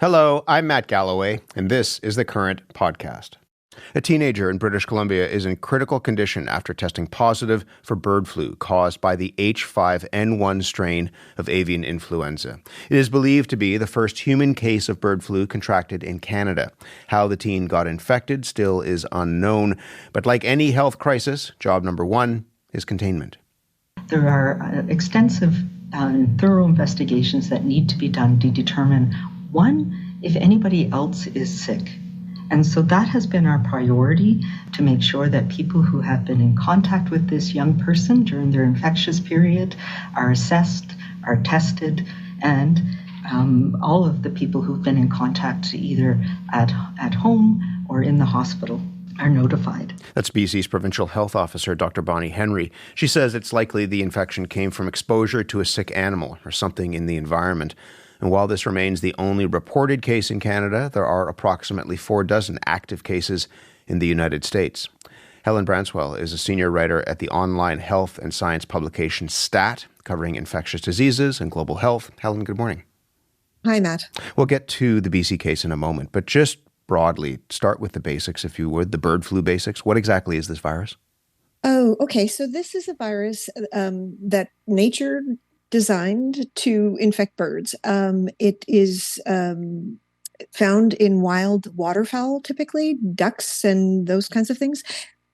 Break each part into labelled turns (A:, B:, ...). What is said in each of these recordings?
A: Hello, I'm Matt Galloway, and this is the Current Podcast. A teenager in British Columbia is in critical condition after testing positive for bird flu caused by the H5N1 strain of avian influenza. It is believed to be the first human case of bird flu contracted in Canada. How the teen got infected still is unknown, but like any health crisis, job number one is containment.
B: There are extensive and thorough investigations that need to be done to determine, one, if anybody else is sick. And so that has been our priority, to make sure that people who have been in contact with this young person during their infectious period are assessed, are tested, and all of the people who've been in contact either at home or in the hospital are notified.
A: That's BC's Provincial Health Officer, Dr. Bonnie Henry. She says it's likely the infection came from exposure to a sick animal or something in the environment. And while this remains the only reported case in Canada, there are approximately 46 active cases in the United States. Helen Branswell is a senior writer at the online health and science publication STAT, covering infectious diseases and global health. Helen, good morning.
C: Hi, Matt.
A: We'll get to the BC case in a moment, but just broadly, start with the basics, if you would, the bird flu basics. What exactly is this virus?
C: Oh, okay. So this is a virus that nature designed to infect birds. It is found in wild waterfowl, typically, ducks and those kinds of things.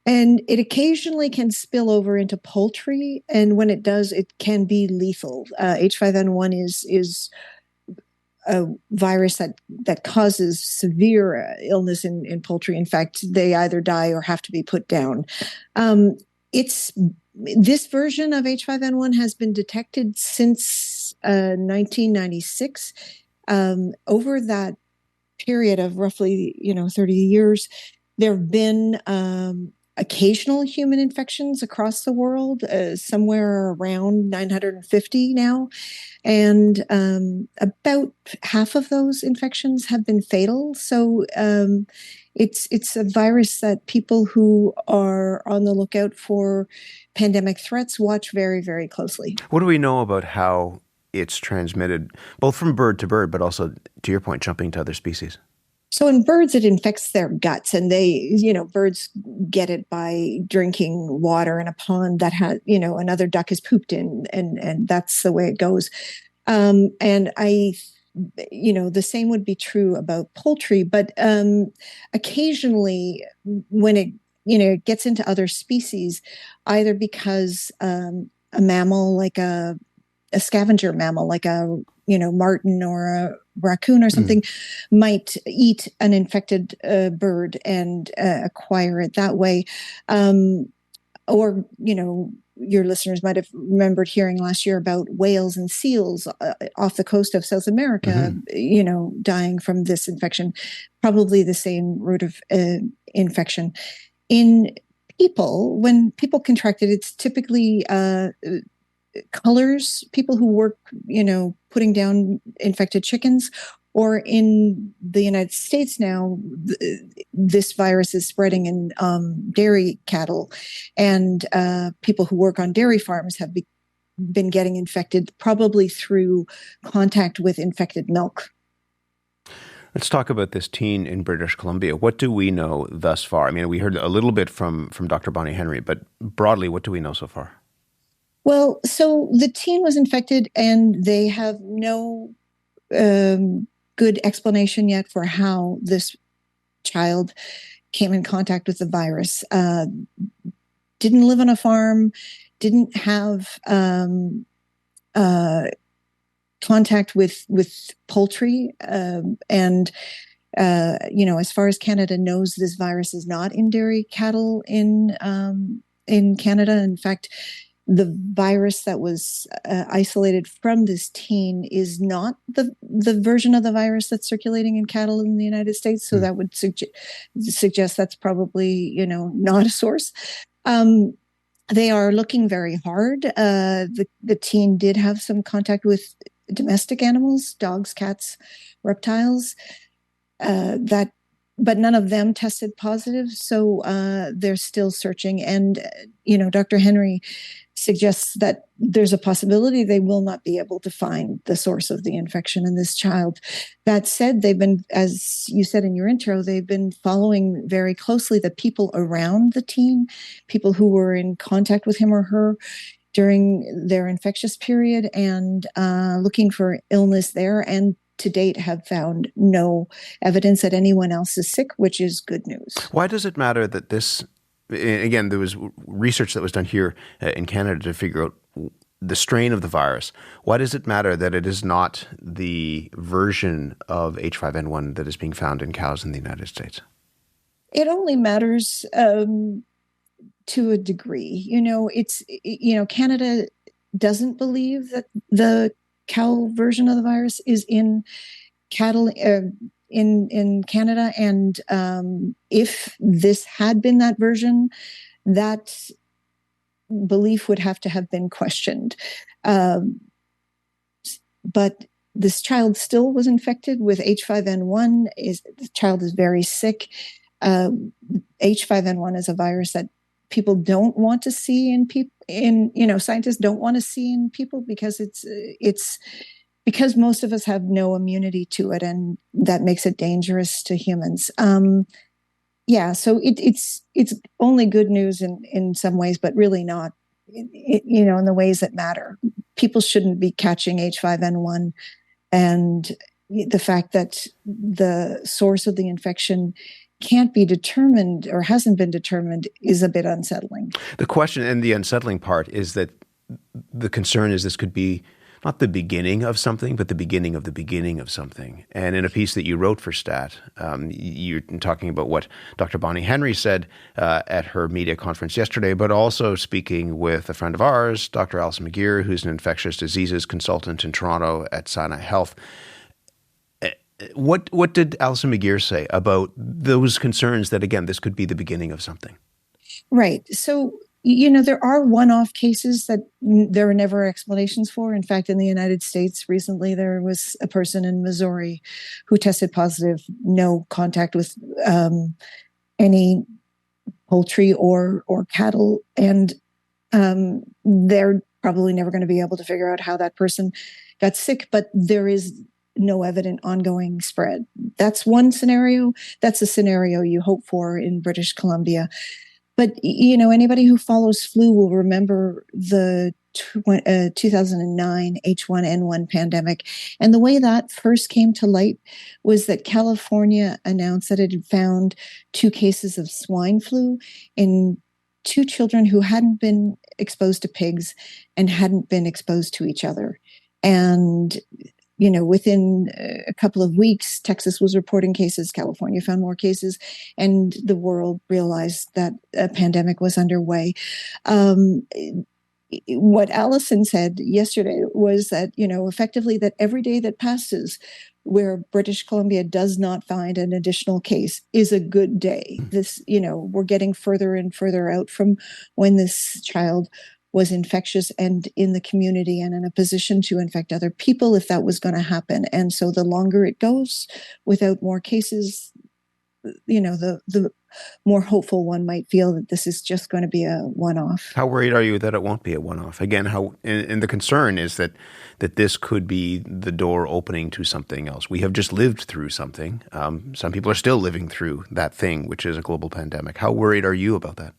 C: And it occasionally can spill over into poultry. And when it does, it can be lethal. H5N1 is a virus that causes severe illness in poultry. In fact, they either die or have to be put down. This version of H5N1 has been detected since 1996. Over that period of roughly 30 years, there have been occasional human infections across the world, somewhere around 950 now. And about half of those infections have been fatal. So it's a virus that people who are on the lookout for pandemic threats watch very, very closely.
A: What do we know about how it's transmitted, both from bird to bird, but also, to your point, jumping to other species?
C: So in birds, it infects their guts, and birds get it by drinking water in a pond that has, another duck has pooped in, and that's the way it goes. And the same would be true about poultry, but occasionally when it gets into other species, either because a mammal, like a scavenger mammal, like a marten or a raccoon or something, might eat an infected bird and acquire it that way. Or, your listeners might have remembered hearing last year about whales and seals off the coast of South America, dying from this infection, probably the same route of infection. In people, when people contract it, it's typically cullers, people who work, putting down infected chickens, or in the United States now, this virus is spreading in dairy cattle, and people who work on dairy farms have been getting infected, probably through contact with infected milk.
A: Let's talk about this teen in British Columbia. What do we know thus far? I mean, we heard a little bit from Dr. Bonnie Henry, but broadly, what do we know so far?
C: Well, so the teen was infected, and they have no good explanation yet for how this child came in contact with the virus. Didn't live on a farm, didn't have contact with poultry, and as far as Canada knows, this virus is not in dairy cattle in Canada. In fact, the virus that was isolated from this teen is not the version of the virus that's circulating in cattle in the United States. So that would suggest that's probably, not a source. They are looking very hard. The teen did have some contact with domestic animals, dogs, cats, reptiles, but none of them tested positive. So they're still searching. And, Dr. Henry suggests that there's a possibility they will not be able to find the source of the infection in this child. That said, they've been, as you said in your intro, they've been following very closely the people around the teen, people who were in contact with him or her during their infectious period, and looking for illness there, and to date have found no evidence that anyone else is sick, which is good news.
A: Why does it matter that this, again, there was research that was done here in Canada to figure out the strain of the virus. Why does it matter that it is not the version of H5N1 that is being found in cows in the United States?
C: It only matters to a degree. Canada doesn't believe that the cow version of the virus is in cattle in Canada, and if this had been that version, that belief would have to have been questioned. But this child still was infected with H5N1. The child is very sick. H5N1 is a virus that people don't want to see in people. Scientists don't want to see in people because it's because most of us have no immunity to it, and that makes it dangerous to humans. So it's only good news in some ways, but really not, in the ways that matter. People shouldn't be catching H5N1, and the fact that the source of the infection can't be determined or hasn't been determined is a bit unsettling.
A: The question and the unsettling part is that the concern is this could be not the beginning of something, but the beginning of the beginning of something. And in a piece that you wrote for STAT, you're talking about what Dr. Bonnie Henry said at her media conference yesterday, but also speaking with a friend of ours, Dr. Alison McGeer, who's an infectious diseases consultant in Toronto at Sinai Health. What did Alison McGeer say about those concerns that, again, this could be the beginning of something?
C: Right. So, there are one-off cases that there are never explanations for. In fact, in the United States recently, there was a person in Missouri who tested positive, no contact with any poultry or cattle. And they're probably never going to be able to figure out how that person got sick, but there is no evident ongoing spread. That's one scenario. That's a scenario you hope for in British Columbia. But, anybody who follows flu will remember the 2009 H1N1 pandemic. And the way that first came to light was that California announced that it had found 2 cases of swine flu in 2 children who hadn't been exposed to pigs and hadn't been exposed to each other. And within a couple of weeks, Texas was reporting cases, California found more cases, and the world realized that a pandemic was underway. What Alison said yesterday was that, effectively that every day that passes where British Columbia does not find an additional case is a good day. This, we're getting further and further out from when this child was infectious and in the community and in a position to infect other people if that was going to happen. And so the longer it goes without more cases, the more hopeful one might feel that this is just going to be a one-off.
A: How worried are you that it won't be a one-off? Again, and the concern is that this could be the door opening to something else. We have just lived through something. Some people are still living through that thing, which is a global pandemic. How worried are you about that?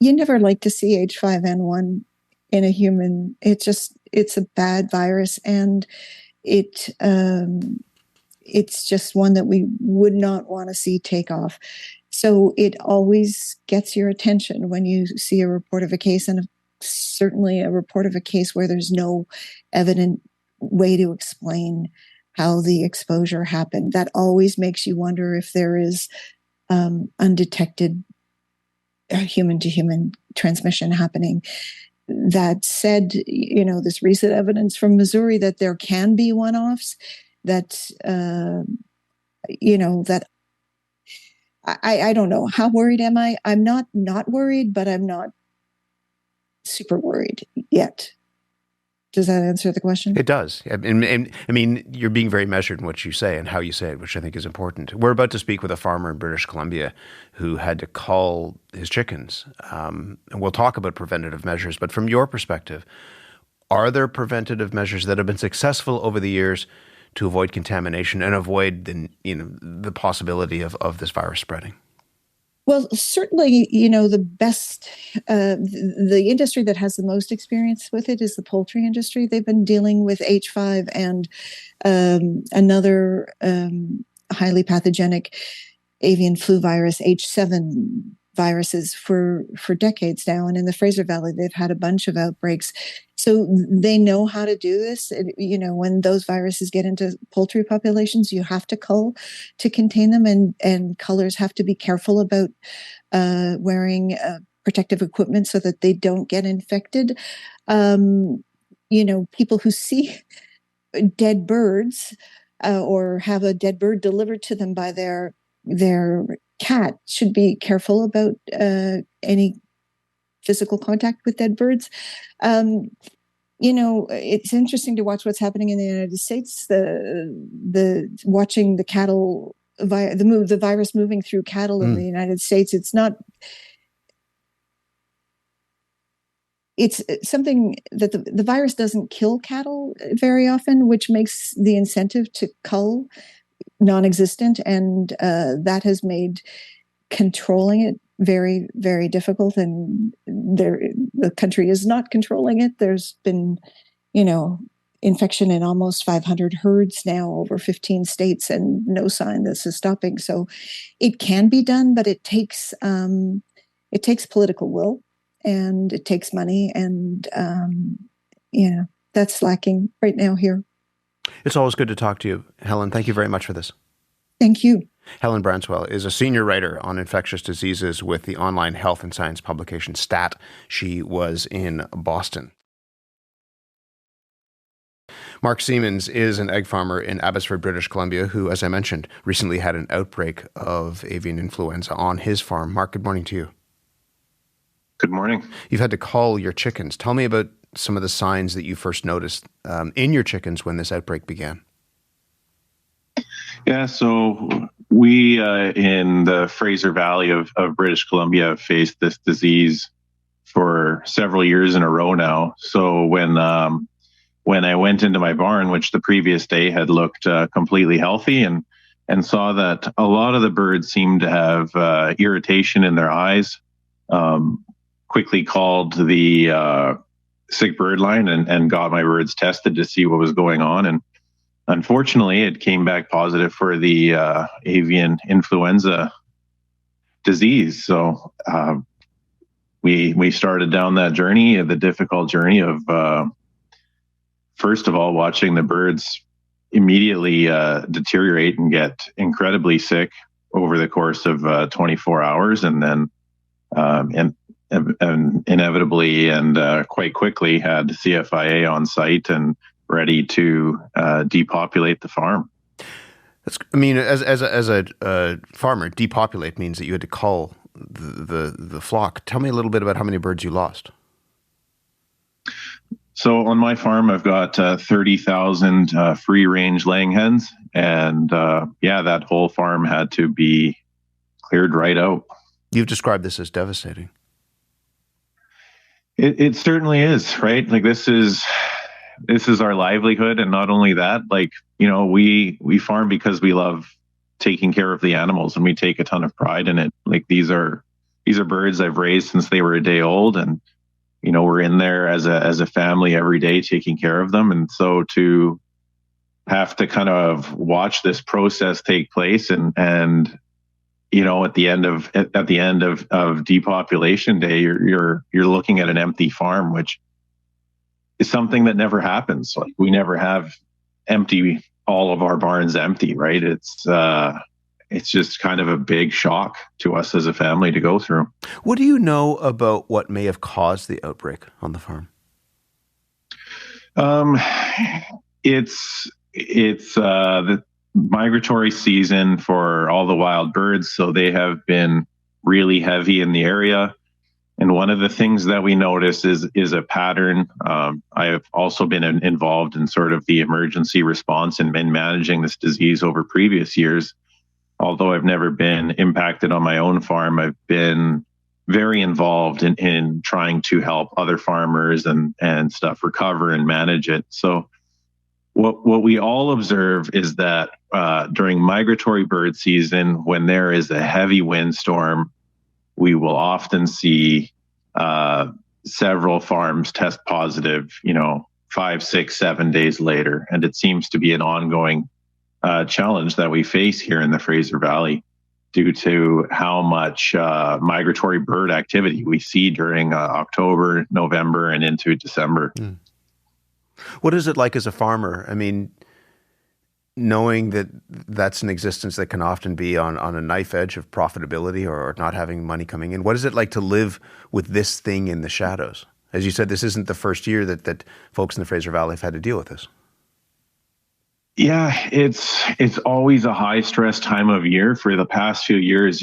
C: You never like to see H5N1 in a human. It's a bad virus, and it's just one that we would not want to see take off. So it always gets your attention when you see a report of a case, and certainly a report of a case where there's no evident way to explain how the exposure happened. That always makes you wonder if there is undetected human-to-human transmission happening. That said, this recent evidence from Missouri that there can be one-offs, that, that I don't know. How worried am I? I'm not worried, but I'm not super worried yet. Does that answer the question?
A: It does. And I mean, you're being very measured in what you say and how you say it, which I think is important. We're about to speak with a farmer in British Columbia who had to cull his chickens. And we'll talk about preventative measures. But from your perspective, are there preventative measures that have been successful over the years to avoid contamination and avoid the possibility of this virus spreading?
C: Well, certainly, the best, the industry that has the most experience with it is the poultry industry. They've been dealing with H5 and another highly pathogenic avian flu virus, H7 viruses for decades now. And in the Fraser Valley, they've had a bunch of outbreaks. So they know how to do this. When those viruses get into poultry populations, you have to cull to contain them, and cullers have to be careful about wearing protective equipment so that they don't get infected. People who see dead birds or have a dead bird delivered to them by their cat should be careful about any physical contact with dead birds. It's interesting to watch what's happening in the United States. The watching the cattle, the virus moving through cattle in the United States. It's something that the virus doesn't kill cattle very often, which makes the incentive to cull non-existent, and that has made controlling it very, very difficult, and the country is not controlling it. There's been, infection in almost 500 herds now over 15 states, and no sign this is stopping. So it can be done, but it takes political will, and it takes money, and that's lacking right now here.
A: It's always good to talk to you, Helen. Thank you very much for this.
C: Thank you.
A: Helen Branswell is a senior writer on infectious diseases with the online health and science publication STAT. She was in Boston. Mark Siemens is an egg farmer in Abbotsford, British Columbia, who, as I mentioned, recently had an outbreak of avian influenza on his farm. Mark, good morning to you.
D: Good morning.
A: You've had to cull your chickens. Tell me about some of the signs that you first noticed in your chickens when this outbreak began.
D: Yeah, so we in the Fraser Valley of British Columbia have faced this disease for several years in a row now. So when I went into my barn, which the previous day had looked completely healthy, and saw that a lot of the birds seemed to have irritation in their eyes, quickly called the sick bird line and got my birds tested to see what was going on. And unfortunately, it came back positive for the avian influenza disease. So we started down that journey, the difficult journey of, first of all, watching the birds immediately deteriorate and get incredibly sick over the course of 24 hours. And then and inevitably and quite quickly had CFIA on site and ready to depopulate the farm.
A: As a farmer, depopulate means that you had to cull the flock. Tell me a little bit about how many birds you lost.
D: So on my farm, I've got 30,000 free-range laying hens, and that whole farm had to be cleared right out.
A: You've described this as devastating.
D: It certainly is, right? Like this is our livelihood, and not only that, we farm because we love taking care of the animals, and we take a ton of pride in it. Like these are birds I've raised since they were a day old, and we're in there as a family every day taking care of them. And so to have to kind of watch this process take place and at the end of depopulation day, you're looking at an empty farm, which is something that never happens. Like we never have all of our barns empty, right? It's just kind of a big shock to us as a family to go through.
A: What do you know about what may have caused the outbreak on the farm?
D: It's the migratory season for all the wild birds, so they have been really heavy in the area, And one of the things that we notice is a pattern. I have also been involved in sort of the emergency response and managing this disease over previous years. Although I've never been impacted on my own farm, I've been very involved in trying to help other farmers and stuff recover and manage it. So what we all observe is that during migratory bird season, when there is a heavy windstorm, we will often see several farms test positive, 5, 6, 7 days later. And it seems to be an ongoing challenge that we face here in the Fraser Valley due to how much migratory bird activity we see during October, November, and into December.
A: Mm. What is it like as a farmer? I mean, knowing that that's an existence that can often be on a knife edge of profitability or not having money coming in. What is it like to live with this thing in the shadows? As you said, this isn't the first year that folks in the Fraser Valley have had to deal with this.
D: Yeah, it's always a high stress time of year. For the past few years,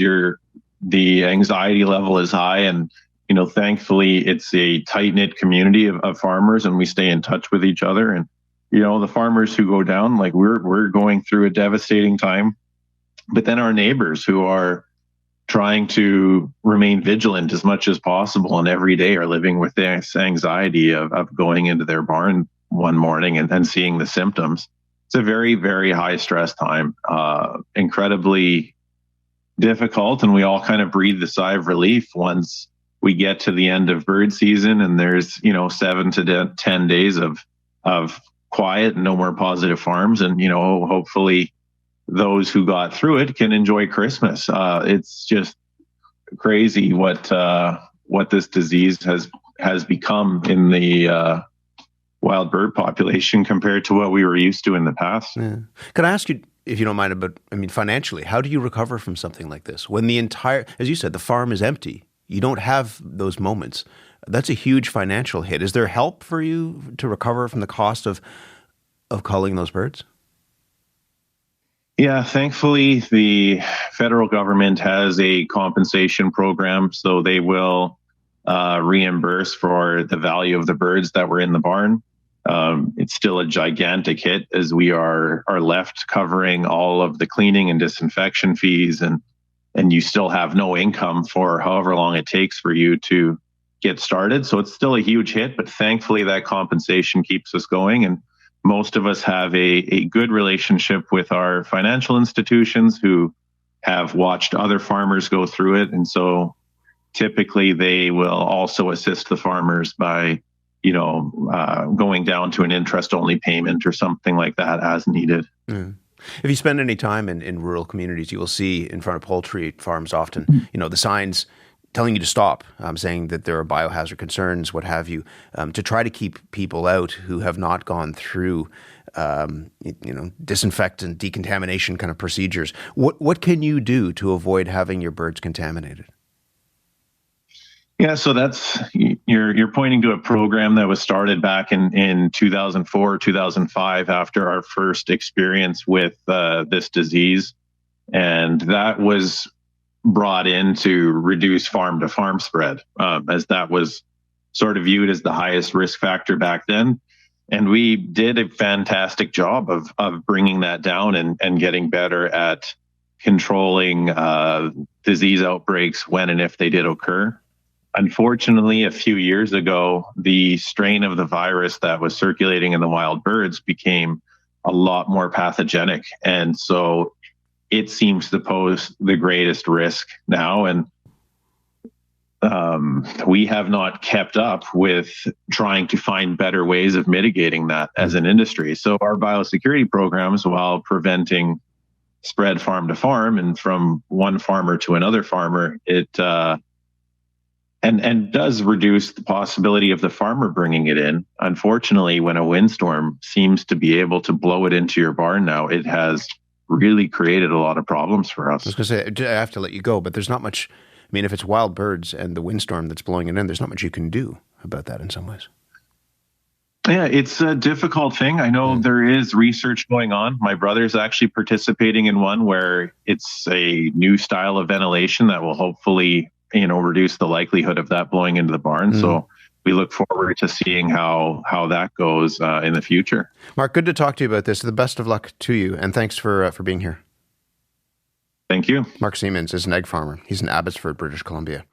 D: the anxiety level is high, and thankfully it's a tight-knit community of farmers, and we stay in touch with each other. And the farmers who go down, like we're going through a devastating time, but then our neighbors who are trying to remain vigilant as much as possible and every day are living with this anxiety of going into their barn one morning and then seeing the symptoms. It's a very, very high stress time, incredibly difficult. And we all kind of breathe the sigh of relief once we get to the end of bird season and there's, 7 to 10 days of quiet and no more positive farms. And, hopefully those who got through it can enjoy Christmas. It's just crazy what this disease has become in the wild bird population compared to what we were used to in the past.
A: Yeah. Could I ask you, if you don't mind, about, financially, how do you recover from something like this? When the entire, as you said, the farm is empty, you don't have those moments. That's a huge financial hit. Is there help for you to recover from the cost of culling those birds?
D: Yeah, thankfully, the federal government has a compensation program, so they will reimburse for the value of the birds that were in the barn. It's still a gigantic hit as we are left covering all of the cleaning and disinfection fees, and you still have no income for however long it takes for you to get started. So it's still a huge hit, but thankfully that compensation keeps us going. And most of us have a good relationship with our financial institutions who have watched other farmers go through it. And so typically they will also assist the farmers by, going down to an interest-only payment or something like that as needed.
A: Mm. If you spend any time in rural communities, you will see in front of poultry farms often, the signs telling you to stop, saying that there are biohazard concerns, what have you, to try to keep people out who have not gone through, disinfectant, decontamination kind of procedures. What can you do to avoid having your birds contaminated?
D: Yeah, so that's you're pointing to a program that was started back in 2004, 2005 after our first experience with this disease, and that was brought in to reduce farm-to-farm spread, as that was sort of viewed as the highest risk factor back then. And we did a fantastic job of bringing that down and getting better at controlling disease outbreaks when and if they did occur. Unfortunately, a few years ago, the strain of the virus that was circulating in the wild birds became a lot more pathogenic. And so it seems to pose the greatest risk now. And we have not kept up with trying to find better ways of mitigating that as an industry. So our biosecurity programs, while preventing spread farm to farm and from one farmer to another farmer, it and does reduce the possibility of the farmer bringing it in. Unfortunately, when a windstorm seems to be able to blow it into your barn now, it has really created a lot of problems for us.
A: I was going to say, I have to let you go, but there's not much. I mean, if it's wild birds and the windstorm that's blowing it in, there's not much you can do about that in some ways.
D: Yeah, it's a difficult thing. I know there is research going on. My brother's actually participating in one where it's a new style of ventilation that will hopefully reduce the likelihood of that blowing into the barn. So we look forward to seeing how that goes in the future.
A: Mark, good to talk to you about this. The best of luck to you, and thanks for being here.
D: Thank you.
A: Mark Siemens is an egg farmer. He's in Abbotsford, British Columbia.